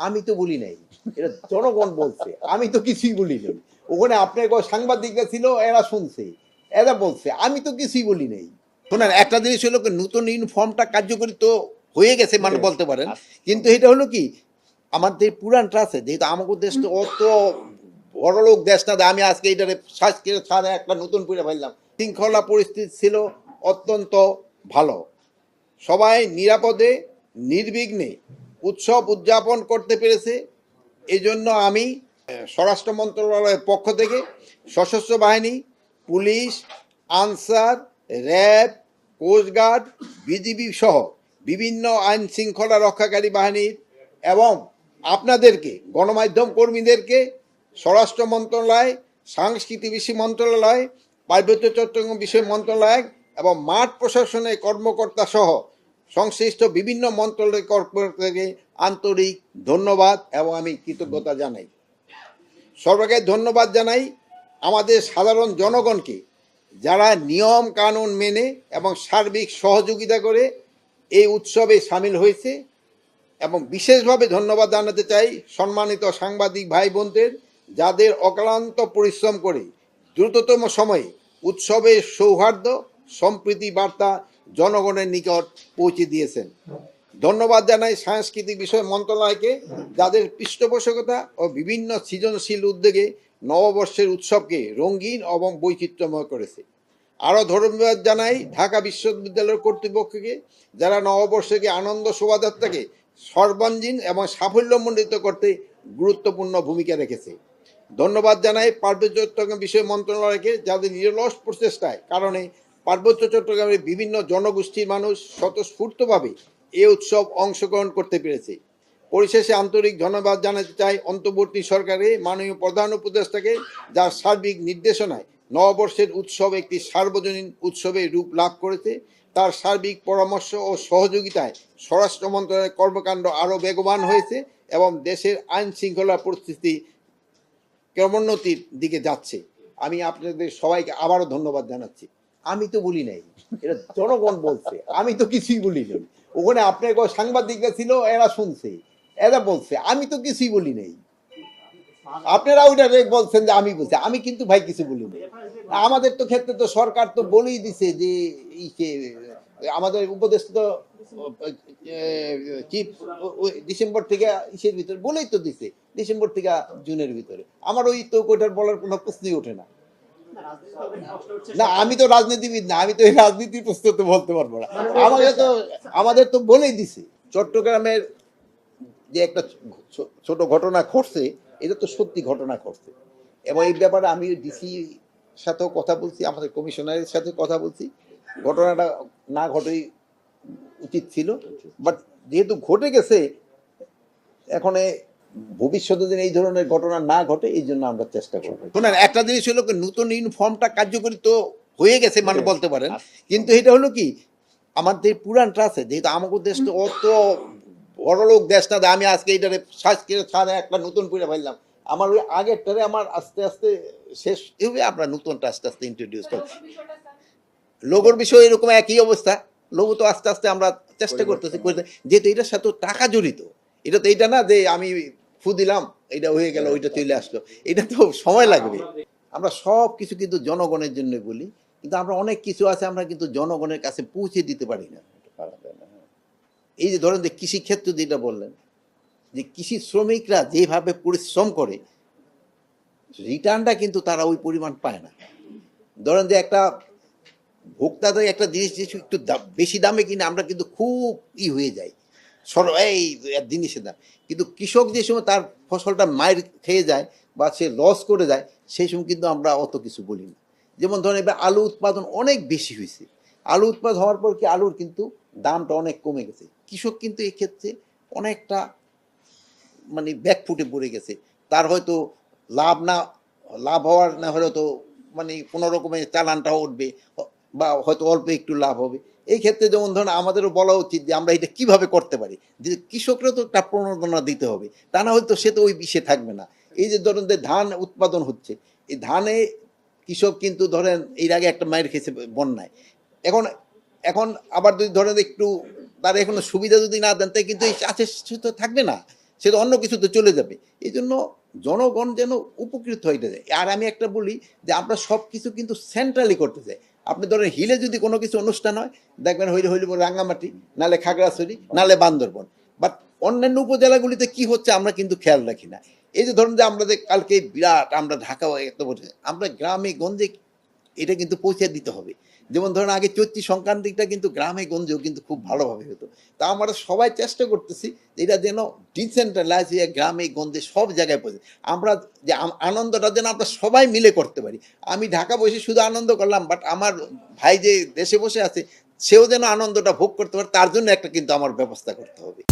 আমি তো বলি নাই, এটা জনগণ বলছে, আমি তো কিছুই বলি নাই। ওখানে আপনার সাংবাদিকরা ছিল, এরা শুনছে, এরা বলছে, আমি তো কিছুই বলি নাই। শোনেন, একটা জিনিস হলো কি, নতুন ইউনিফর্মটা কার্যকরী তো হয়ে গেছে মানে বলতে পারেন, কিন্তু এটা হলো কি, আমাদের পুরানটা আছে, যেহেতু আমাদের দেশ তো অত বড়লোক দেশ না যে আমি আজকে এইটারে শ্বাস করে ছাড়া একটা নতুন করে ফেললাম। শৃঙ্খলা পরিস্থিতি ছিল অত্যন্ত ভালো, সবাই নিরাপদে নির্বিঘ্নে উৎসব উদযাপন করতে পেরেছে। এই জন্য আমি স্বরাষ্ট্র মন্ত্রণালয়ের পক্ষ থেকে সশস্ত্র বাহিনী, police, Ansar, RAB, coast guard, BGB সহ বিভিন্ন আইন শৃঙ্খলা রক্ষাকারী বাহিনীর এবং আপনাদেরকে গণমাধ্যম কর্মীদেরকে স্বরাষ্ট্র মন্ত্রণালয়, সাংস্কৃতিক বিষয় মন্ত্রণালয়, পার্বত্য চট্টগ্রাম বিষয় মন্ত্রণালয় এবং মাঠ প্রশাসনের কর্মকর্তা সহ সংশ্লিষ্ট বিভিন্ন মন্ত্রণালয় কর্মকর্তাকে আন্তরিক ধন্যবাদ এবং আমি কৃতজ্ঞতা জানাই। সর্বাগ্রে ধন্যবাদ জানাই আমাদের সাধারণ জনগণকে, যারা নিয়ম কানুন মেনে এবং সার্বিক সহযোগিতা করে এই উৎসবে সামিল হয়েছে। এবং বিশেষভাবে ধন্যবাদ জানাতে চাই সম্মানিত সাংবাদিক ভাই বোনদের, যাদের অক্লান্ত পরিশ্রম করে দ্রুততম সময়ে উৎসবের সৌহার্দ্য সম্প্রীতি বার্তা জনগণের নিকট পৌঁছে দিয়েছেন। ধন্যবাদ জানাই সাংস্কৃতিক বিষয় মন্ত্রণালয়কে, যাদের পৃষ্ঠপোষকতা ও বিভিন্ন সৃজনশীল উদ্যোগে নববর্ষের উৎসবকে রঙিন এবং বৈচিত্র্যময় করেছে। আরও ধন্যবাদ জানাই ঢাকা বিশ্ববিদ্যালয়ের কর্তৃপক্ষকে, যারা নববর্ষকে আনন্দ শোভাযাত্রাকে সর্বাঙ্গীন এবং সাফল্যমণ্ডিত করতে গুরুত্বপূর্ণ ভূমিকা রেখেছে। ধন্যবাদ জানাই পার্বত্য চট্টগ্রাম বিষয় মন্ত্রণালয়কে, যাদের নিরলস প্রচেষ্টায় কারণে পার্বত্য চট্টগ্রামের বিভিন্ন জনগোষ্ঠীর মানুষ স্বতঃস্ফূর্তভাবে এই উৎসব অংশগ্রহণ করতে পেরেছে। পরিশেষে আন্তরিক ধন্যবাদ জানাতে চাই অন্তর্বর্তী সরকারে মাননীয় প্রধান উপদেষ্টাকে, যার সার্বিক নির্দেশনায় নববর্ষের উৎসব একটি সার্বজনীন উৎসবে রূপ লাভ করেছে। তার সার্বিক পরামর্শ ও সহযোগিতায় স্বরাষ্ট্র মন্ত্রণালয়ের কর্মকাণ্ড আরও বেগবান হয়েছে এবং দেশের আইন শৃঙ্খলা পরিস্থিতি ক্রমোন্নতির দিকে যাচ্ছে। আমি আপনাদের সবাইকে আবারও ধন্যবাদ জানাচ্ছি। আমি তো বলি নাই, এটা জনগণ বলছে, আমি তো কিছুই বলি নাই। ওখানে আপনার সাংবাদিকরা ছিল, এরা শুনছে, এরা বলছে, আমি তো কিছুই বলি নাই। আপনারা ওইটা বলছেন যে আমি বলছি, আমি কিন্তু ভাই কিছু বলি নাই। আমাদের তো ক্ষেত্রে তো সরকার তো বলেই দিছে যে আমাদের উপদেষ্টা তো চিফ ডিসেম্বর থেকে ইসের ভিতরে বলেই তো দিছে, ডিসেম্বর থেকে জুনের ভিতরে। আমার ওই তো কোটার বলার কোনো প্রশ্নই ওঠে না। না, আমি তো রাজনীতিবিদ না, আমি তো এই রাজনীতির প্রশ্ন তো বলতে পারবো না। আমাদের তো বলেই দিছে চট্টগ্রামের যে একটা ছোট ঘটনা ঘটছে, এটা তো সত্যি ঘটনা ঘটছে। এবং এই ব্যাপারে আমি ডিসি সাথেও কথা বলছি, আমাদের কমিশনারের সাথে কথা বলছি। ঘটনাটা না ঘটেই উচিত ছিল, বাট যেহেতু ঘটে গেছে, এখন ভবিষ্যতে দিন এই ধরনের ঘটনা না ঘটে, এই জন্য আমরা চেষ্টা করবো। শোনেন, একটা জিনিস হলো নতুন ইউনিফর্মটা কার্যকরী তো হয়ে গেছে মানে বলতে পারেন, কিন্তু এটা হলো কি, আমাদের পুরানটা আছে, যেহেতু আমাদের দেশ তো অত বড়লোক দেশ না, আমি আজকে এইটারে শ্বাস করে ছাড়া একটা নতুন করে ফেললাম। আমার ওই আগেরটারে আমার আস্তে আস্তে শেষ হবে, আমরা নতুনটা আস্তে আস্তে ইন্ট্রোডিউস করব। লোগোর বিষয়ে এরকম একই অবস্থা, লোগো তো আস্তে আস্তে আমরা চেষ্টা করতেছি, যেহেতু এটার সাথে টাকা জড়িত। এটা তো এইটা না যে আমি ফু দিলাম এটা হয়ে গেল, ওইটা চলে আসলো, এটা তো সময় লাগবে। আমরা সব কিছু কিন্তু জনগণের জন্য বলি, কিন্তু আমরা অনেক কিছু আছে আমরা কিন্তু জনগণের কাছে পৌঁছে দিতে পারি না। এই যে ধরেন যে কৃষি ক্ষেত্র যেটা বললেন, যে কৃষি শ্রমিকরা যেভাবে পরিশ্রম করে, রিটার্নটা কিন্তু তারা ওই পরিমাণ পায় না। ধরেন যে একটা ভোক্তাদের একটা জিনিস একটু বেশি দামে কিনে আমরা কিন্তু খুব হয়ে যাই, এই জিনিসের দাম। কিন্তু কৃষক যে সময় তার ফসলটা মায়ের খেয়ে যায় বা সে লস করে যায়, সেই সময় কিন্তু আমরা অত কিছু বলি না। যেমন ধরেন এবার আলু উৎপাদন অনেক বেশি হয়েছে, আলু উৎপাদন হওয়ার পর কি আলুর কিন্তু দামটা অনেক কমে গেছে। কৃষক কিন্তু এই ক্ষেত্রে অনেকটা মানে ব্যাকফুটে পড়ে গেছে। তার হয়তো লাভ হওয়ার না হলে তো মানে কোনো রকমের চালানটাও উঠবে, বা হয়তো অল্প একটু লাভ হবে। এই ক্ষেত্রে যেমন ধরেন আমাদেরও বলা উচিত যে আমরা এটা কিভাবে করতে পারি, যে কৃষকরা তো একটা প্রণোদনা দিতে হবে, তা না হয়তো সে তো ওই বিষে থাকবে না। এই যে ধরেন যে ধান উৎপাদন হচ্ছে, এই ধানে কৃষক কিন্তু ধরেন এর আগে একটা মায়ের খেয়েছে বন্যায়, এখন এখন আবার যদি ধরেন একটু তার এখনো সুবিধা যদি না দেন, তাই কিন্তু এই চাষের তো থাকবে না, সে তো অন্য কিছুতে চলে যাবে। এই জন্য জনগণ যেন উপকৃত হইতে যায়। আর আমি একটা বলি যে আমরা সব কিছু কিন্তু সেন্ট্রালি করতে চাই। আপনি ধরেন হিলে যদি কোনো কিছু অনুষ্ঠান হয়, দেখবেন হইলে রাঙ্গামাটি, নাহলে খাগড়াছড়ি, নাহলে বান্দরবন। বাট অন্যান্য উপজেলাগুলিতে কি হচ্ছে আমরা কিন্তু খেয়াল রাখি না। এই যে ধরুন যে আমরা যে কালকে বিরাট আমরা ঢাকা এত বলছি, আমরা গ্রামে গঞ্জে এটা কিন্তু পৌঁছে দিতে হবে। যেমন ধরুন আগে চৈত্রী সংক্রান্তিটা কিন্তু গ্রামে গঞ্জেও কিন্তু খুব ভালোভাবে হতো। তা আমরা সবাই চেষ্টা করতেছি যে এটা যেন ডিসেন্ট্রালাইজ হয়ে গ্রামে গঞ্জে সব জায়গায় পৌঁছে। আমরা যে আনন্দটা যেন আমরা সবাই মিলে করতে পারি। আমি ঢাকা বসে শুধু আনন্দ করলাম, বাট আমার ভাই যে দেশে বসে আছে সেও যেন আনন্দটা ভোগ করতে পারে, তার জন্য একটা কিন্তু আমার ব্যবস্থা করতে হবে।